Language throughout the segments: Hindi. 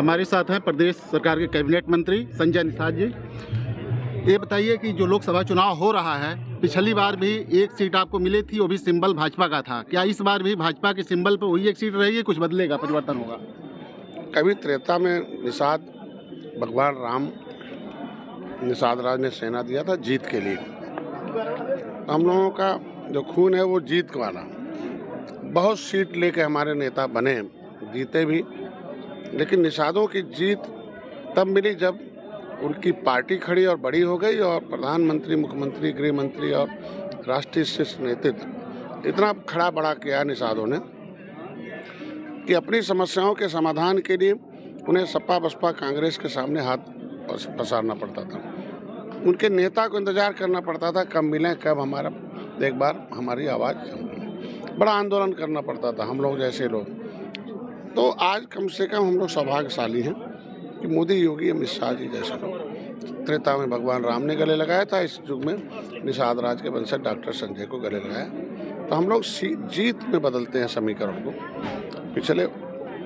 हमारे साथ हैं प्रदेश सरकार के कैबिनेट मंत्री संजय निषाद जी। ये बताइए कि जो लोकसभा चुनाव हो रहा है, पिछली बार भी एक सीट आपको मिली थी, वो भी सिंबल भाजपा का था। क्या इस बार भी भाजपा के सिंबल पर वही एक सीट रहेगी, कुछ बदलेगा, परिवर्तन होगा? कभी त्रेता में निषाद भगवान राम निषाद राज ने सेना दिया था जीत के लिए। हम लोगों का जो खून है वो जीत वाला। बहुत सीट लेके हमारे नेता बने, जीते भी, लेकिन निषादों की जीत तब मिली जब उनकी पार्टी खड़ी और बड़ी हो गई और प्रधानमंत्री, मुख्यमंत्री, गृह मंत्री और राष्ट्रीय शीर्ष नेतृत्व इतना खड़ा बड़ा किया निषादों ने कि अपनी समस्याओं के समाधान के लिए उन्हें सपा बसपा कांग्रेस के सामने हाथ पसारना पड़ता था। उनके नेता को इंतजार करना पड़ता था कब मिलें, कब हमारा एक बार हमारी आवाज़। बड़ा आंदोलन करना पड़ता था हम लोग जैसे लोग। तो आज कम से कम हम लोग सौभाग्यशाली हैं कि मोदी, योगी, अमित शाह जी जैसे लोग। त्रेता में भगवान राम ने गले लगाया था, इस युग में निषाद राज के वंशज डॉक्टर संजय को गले लगाया। तो हम लोग जीत में बदलते हैं समीकरण को। पिछले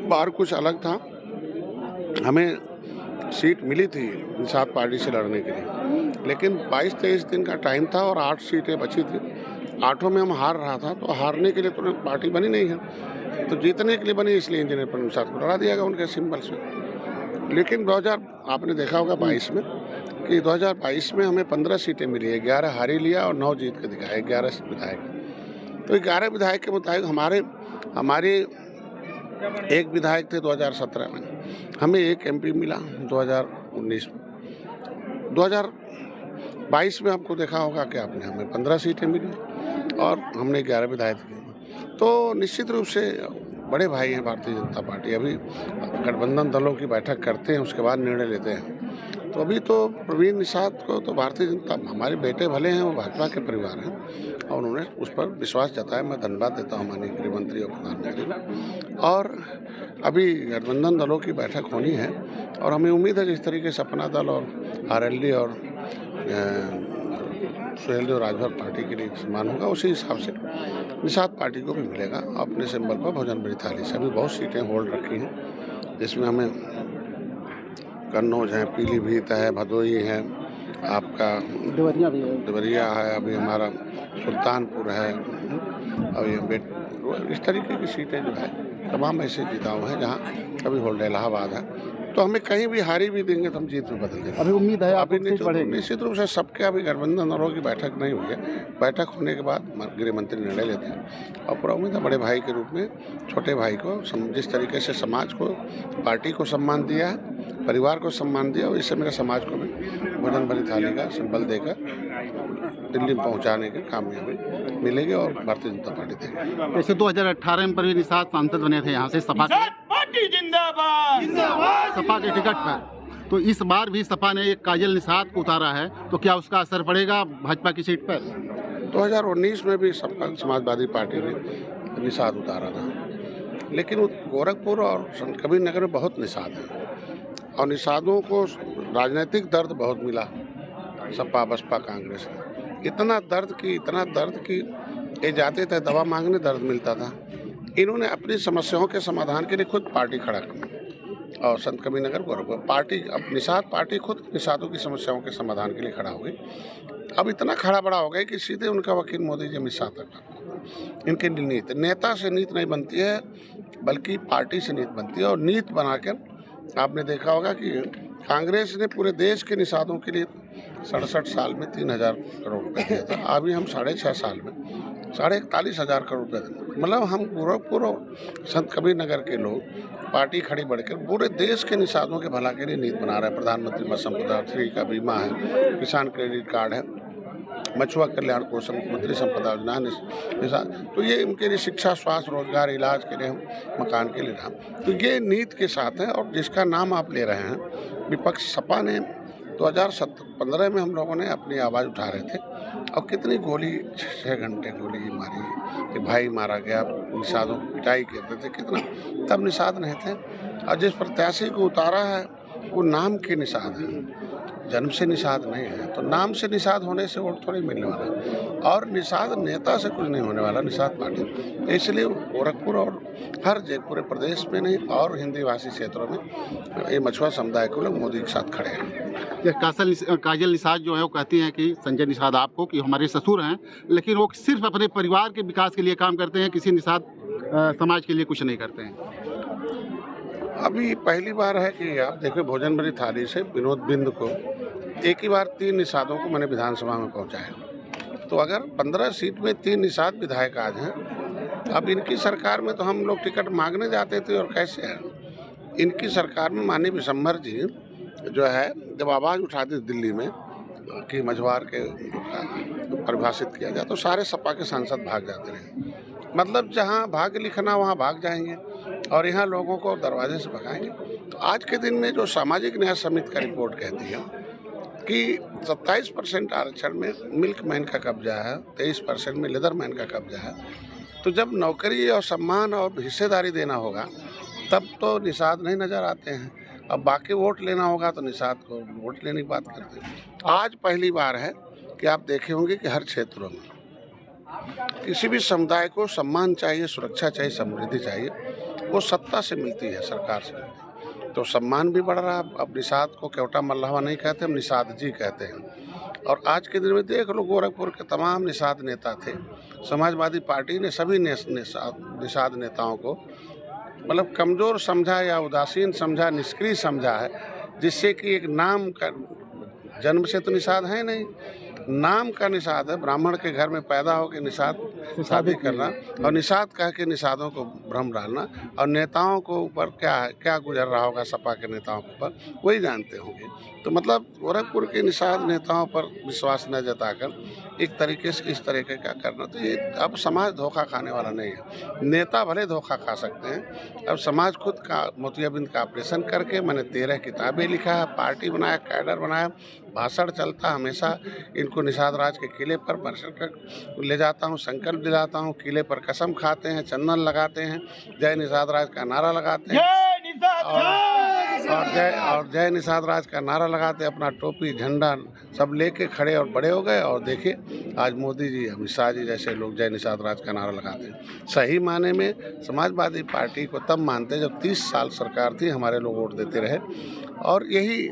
बार कुछ अलग था, हमें सीट मिली थी निषाद पार्टी से लड़ने के लिए, लेकिन 22-23 दिन का टाइम था और 8 सीटें बची थी। 8 में हम हार रहा था, तो हारने के लिए तो पार्टी बनी नहीं है, तो जीतने के लिए बनी, इसलिए इंजीनियर पर निषाद को लड़ा दिया गया उनके सिंबल से। लेकिन 2000 आपने देखा होगा 22 में कि 2022 में हमें 15 सीटें मिली है, 11 हारी लिया और 9 जीत के दिखाए, 11 विधायक। तो 11 विधायक के मुताबिक हमारे एक विधायक थे 2017 में, हमें एक एमपी मिला 2019 में। 2022 में आपको देखा होगा कि आपने हमें 15 सीटें मिली और हमने 11 विधायक किए। तो निश्चित रूप से बड़े भाई हैं भारतीय जनता पार्टी। अभी गठबंधन दलों की बैठक करते हैं, उसके बाद निर्णय लेते हैं। तो अभी तो प्रवीण निषाद को तो भारतीय जनता, हमारे बेटे भले हैं, वो भाजपा के परिवार हैं और उन्होंने उस पर विश्वास जताया। मैं धन्यवाद देता हूँ माननीय गृह मंत्री और प्रधानमंत्री को। और अभी गठबंधन दलों की बैठक होनी है और हमें उम्मीद है जिस तरीके से अपना दल और आरएलडी और सुहेलदेव राजभर पार्टी के लिए सम्मान होगा, उसी हिसाब से निषाद पार्टी को भी मिलेगा अपने सिंबल पर भोजन बड़ी थाली से। अभी बहुत सीटें होल्ड रखी हैं, जिसमें हमें कन्नौज है, पीलीभीत है, भदोही है, आपका देवरिया है, अभी हमारा सुल्तानपुर है, अभी इस तरीके की सीटें जो है तमाम ऐसे जिताओ हैं जहाँ कभी होल्ड इलाहाबाद है। तो हमें कहीं भी हारी भी देंगे तो हम जीत में बदल देंगे। अभी उम्मीद है अभी निश्चित रूप से सबके अभी गठबंधन दलों की बैठक नहीं हुई है। बैठक होने के बाद गृह मंत्री निर्णय लेते हैं और पूरा उम्मीद है बड़े भाई के रूप में छोटे भाई को जिस तरीके से समाज को, पार्टी को सम्मान दिया है, परिवार को सम्मान दिया, और इससे मेरे समाज को भी भोजन भरी थाली का सिंबल देकर दिल्ली में पहुंचाने की कामयाबी मिलेगी और भारतीय जनता पार्टी देगी। वैसे 2018 में प्रवीण निषाद सांसद बने थे यहाँ से सपा के टिकट पर, तो इस बार भी सपा ने एक काजल निषाद को उतारा है, तो क्या उसका असर पड़ेगा भाजपा की सीट पर? 2019 में भी सपा समाजवादी पार्टी ने निषाद उतारा था, लेकिन गोरखपुर और कबीर नगर में बहुत निषाद हैं और निषादों को राजनीतिक दर्द बहुत मिला सपा बसपा कांग्रेस में। इतना दर्द कि ये जाते थे दवा मांगने, दर्द मिलता था। इन्होंने अपनी समस्याओं के समाधान के लिए खुद पार्टी खड़ा की और संत कबीर नगर गोरखपुर पार्टी, अब निषाद पार्टी खुद निषादों की समस्याओं के समाधान के लिए खड़ा हो गई। अब इतना खड़ा बड़ा हो गया कि सीधे उनका वकील मोदी जी अमित शाह तक। इनकी नीति, नेता से नीति नहीं बनती है बल्कि पार्टी से नीति बनती है, और नीति बनाकर आपने देखा होगा कि कांग्रेस ने पूरे देश के निषादों के लिए 67 साल में 3000 करोड़ रुपए दिया था। अभी हम 6.5 साल में 41,500 करोड़ रुपए देते। मतलब हम गोरखपुर और संत कबीर नगर के लोग पार्टी खड़ी बढ़कर पूरे देश के निषादों के भला के लिए नीति बना रहे हैं। प्रधानमंत्री मत्स्य संपदा, फ्री का बीमा है, किसान क्रेडिट कार्ड है, मछुआ कल्याण कोष, मुख्यमंत्री संपदा योजना, तो ये उनके लिए शिक्षा, स्वास्थ्य, रोजगार, इलाज के लिए, मकान के लिए रहा। तो ये नीति के साथ है। और जिसका नाम आप ले रहे हैं, विपक्ष सपा ने 2015 में हम लोगों ने अपनी आवाज़ उठा रहे थे और कितनी गोली, 6 घंटे गोली मारी कि भाई मारा गया, निषादों की पिटाई करते थे कितना, तब निषाद नहीं थे। और जिस प्रत्याशी को उतारा है वो नाम के निषाद हैं। जन्म से निषाद नहीं है, तो नाम से निषाद होने से वोट थोड़ी मिलने वाला है। और निषाद नेता से कुछ नहीं होने वाला, निषाद पार्टी। इसलिए गोरखपुर और हर पूरे प्रदेश में नहीं और हिंदी भाषी क्षेत्रों में ये मछुआ समुदाय के लोग मोदी के साथ खड़े हैं। काजल निषाद जो है वो कहती हैं कि संजय निषाद आपको कि हमारे ससुर हैं, लेकिन वो सिर्फ अपने परिवार के विकास के लिए काम करते हैं, किसी निषाद समाज के लिए कुछ नहीं करते हैं। अभी पहली बार है कि आप देखिए भोजन भरी थाली से विनोद बिंद को एक ही बार 3 निषादों को मैंने विधानसभा में पहुंचाया। तो अगर 15 सीट में 3 निषाद विधायक आज हैं, अब इनकी सरकार में तो हम लोग टिकट मांगने जाते थे और कैसे है। इनकी सरकार में माननीय विशंबर जी जो है जब आवाज़ उठाती दिल्ली में कि मझवार के परिभाषित किया जाए तो सारे सपा के सांसद भाग जाते रहे। मतलब जहाँ भाग्य लिखना वहाँ भाग जाएंगे और यहाँ लोगों को दरवाजे से भगाएंगे। तो आज के दिन में जो सामाजिक न्याय समिति का रिपोर्ट कहती है कि 27% आरक्षण में मिल्कमैन का कब्जा है, 23% में लेदरमैन का कब्जा है। तो जब नौकरी और सम्मान और हिस्सेदारी देना होगा तब तो निषाद नहीं नज़र आते हैं। अब बाकी वोट लेना होगा तो निषाद को वोट लेने की बात करते हैं। आज पहली बार है कि आप देखे होंगे कि हर क्षेत्रों में किसी भी समुदाय को सम्मान चाहिए, सुरक्षा चाहिए, समृद्धि चाहिए, वो सत्ता से मिलती है, सरकार से मिलती है। तो सम्मान भी बढ़ रहा है। अब निषाद को केवटा मल्लावा नहीं कहते, हम निषाद जी कहते हैं। और आज के दिन में देख लो गोरखपुर के तमाम निषाद नेता थे। समाजवादी पार्टी ने सभी निषाद नेताओं को मतलब कमज़ोर समझा या उदासीन समझा, निष्क्रिय समझा है, जिससे कि एक नाम का जन्म से तो निषाद है नहीं, नाम का निषाद है। ब्राह्मण के घर में पैदा होकर निषाद शादी करना और निषाद कह के निषादों को भ्रम डालना और नेताओं को ऊपर क्या गुजर रहा होगा सपा के नेताओं के ऊपर वही जानते होंगे। तो मतलब गोरखपुर के निषाद नेताओं पर विश्वास न जताकर एक तरीके से इस तरीके का करना, तो ये अब समाज धोखा खाने वाला नहीं है। नेता भले धोखा खा सकते हैं, अब समाज खुद का मोतियाबिंद का ऑपरेशन करके मैंने 13 किताबें लिखा है, पार्टी बनाया, कैडर बनाया, भाषण चलता हमेशा। इनको निषाद राज के किले पर बरसकर ले जाता हूँ, संकल्प दिलाता हूँ, किले पर कसम खाते हैं, चंदन लगाते हैं, जय निषाद राज का नारा लगाते हैं और जय निषाद राज का नारा लगाते, अपना टोपी झंडा सब लेके खड़े और बड़े हो गए। और देखिए आज मोदी जी, अमित शाह जी जैसे लोग जय निषाद राज का नारा लगाते हैं। सही माने में समाजवादी पार्टी को तब मानते जब 30 साल सरकार थी, हमारे लोग वोट देते रहे और यही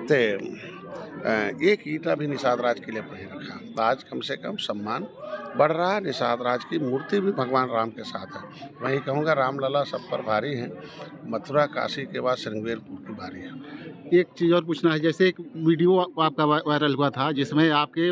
थे। एक ईंटा भी निषाद राज के लिए नहीं रखा। आज कम से कम सम्मान बढ़ रहा है। निषाद राज की मूर्ति भी भगवान राम के साथ है। मैं ये कहूँगा रामलला सब पर भारी है, मथुरा काशी के बाद श्रृंगेरपुर की बारी है। एक चीज़ और पूछना है, जैसे एक वीडियो आपका वायरल हुआ था जिसमें आपके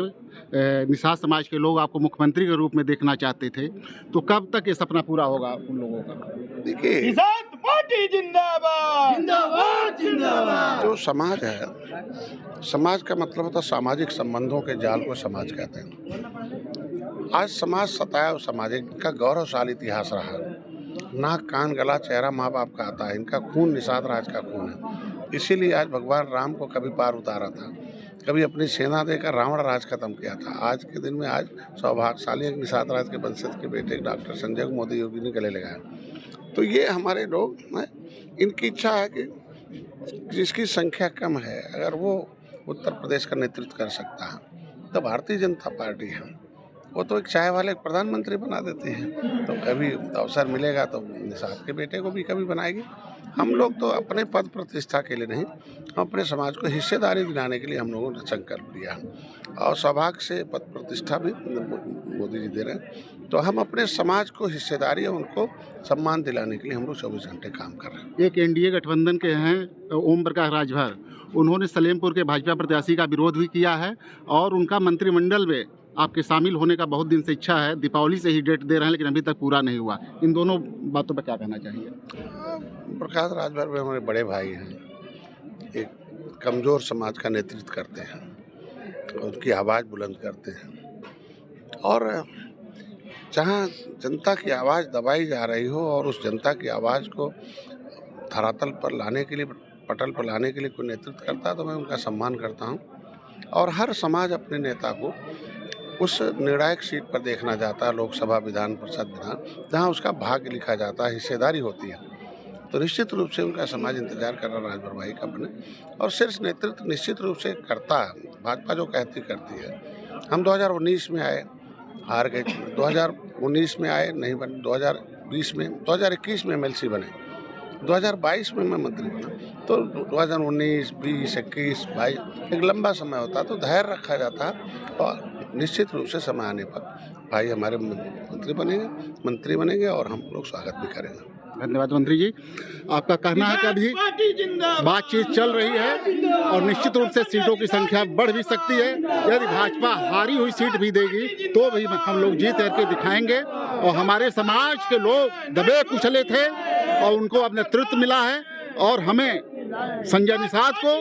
निषाद समाज के लोग आपको मुख्यमंत्री के रूप में देखना चाहते थे, तो कब तक ये सपना पूरा होगा उन लोगों का? देखिए निषाद पार्टी जिंदाबाद जिंदाबाद जिंदाबाद। जो समाज है, समाज का मतलब होता है सामाजिक संबंधों के जाल को समाज कहते हैं। आज समाज सताया सामाजिक का गौरवशाली इतिहास रहा। नाक कान गला चेहरा माँ बाप का आता है, इनका खून निषाद राज का खून है। इसीलिए आज भगवान राम को कभी पार उतारा था, कभी अपनी सेना देकर रावण राज खत्म किया था। आज के दिन में आज सौभाग्यशाली एक निषाद राज के वंशज के बेटे डॉक्टर संजय को मोदी योगी ने गले लगाया। तो ये हमारे लोग हैं, इनकी इच्छा है कि जिसकी संख्या कम है अगर वो उत्तर प्रदेश का नेतृत्व कर सकता है तो भारतीय जनता पार्टी है, वो तो एक चाय वाले प्रधानमंत्री बना देते हैं। तो कभी अवसर मिलेगा तो निषाद के बेटे को भी कभी बनाएगी। हम लोग तो अपने पद प्रतिष्ठा के लिए नहीं, हम अपने समाज को हिस्सेदारी दिलाने के लिए हम लोगों ने संकल्प लिया और सौभाग्य से पद प्रतिष्ठा भी मोदी जी दे रहे हैं। तो हम अपने समाज को हिस्सेदारी और उनको सम्मान दिलाने के लिए हम लोग 24 घंटे काम कर रहे हैं। एक एनडीए गठबंधन के हैं ओम प्रकाश राजभर, उन्होंने सलेमपुर के भाजपा प्रत्याशी का विरोध भी किया है और उनका मंत्रिमंडल में आपके शामिल होने का बहुत दिन से इच्छा है। दीपावली से ही डेट दे रहे हैं लेकिन अभी तक पूरा नहीं हुआ। इन दोनों बातों पर क्या कहना चाहिए? प्रकाश राजभर में हमारे बड़े भाई हैं, एक कमज़ोर समाज का नेतृत्व करते हैं, उनकी आवाज़ बुलंद करते हैं और जहाँ जनता की आवाज़ दबाई जा रही हो और उस जनता की आवाज़ को धरातल पर लाने के लिए, पटल पर लाने के लिए कोई नेतृत्व करता है तो मैं उनका सम्मान करता हूँ। और हर समाज अपने नेता को उस निर्णायक सीट पर देखना चाहता है, लोकसभा, विधान परिषद, विधान, जहाँ उसका भाग्य लिखा जाता है, हिस्सेदारी होती है। तो निश्चित रूप से उनका समाज इंतजार कर रहा राजभर भाई का बने और शीर्ष नेतृत्व निश्चित रूप से करता है। भाजपा जो करती है। हम 2019 में आए, हार गए, 2019 में आए नहीं बने, 2020 में 2021 में MLC बने, 2022 में मैं मंत्री बना। तो 2019, 20, 21, 22 एक लंबा समय होता तो धैर्य रखा जाता और निश्चित रूप से समय आने पर भाई हमारे मंत्री बनेंगे और हम लोग स्वागत भी करेंगे। धन्यवाद मंत्री जी। आपका कहना है कि अभी बातचीत चल रही है और निश्चित रूप से सीटों की संख्या बढ़ भी सकती है। यदि भाजपा हारी हुई सीट भी देगी तो भी हम लोग जीत करके दिखाएंगे और हमारे समाज के लोग दबे कुचले थे और उनको अब नेतृत्व मिला है और हमें संजय निषाद को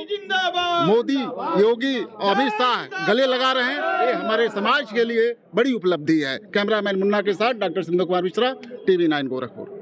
मोदी, योगी और अमित शाह गले लगा रहे हैं। ये हमारे समाज के लिए बड़ी उपलब्धि है। कैमरामैन मुन्ना के साथ डॉक्टर सिंधु कुमार मिश्रा, TV9 गोरखपुर।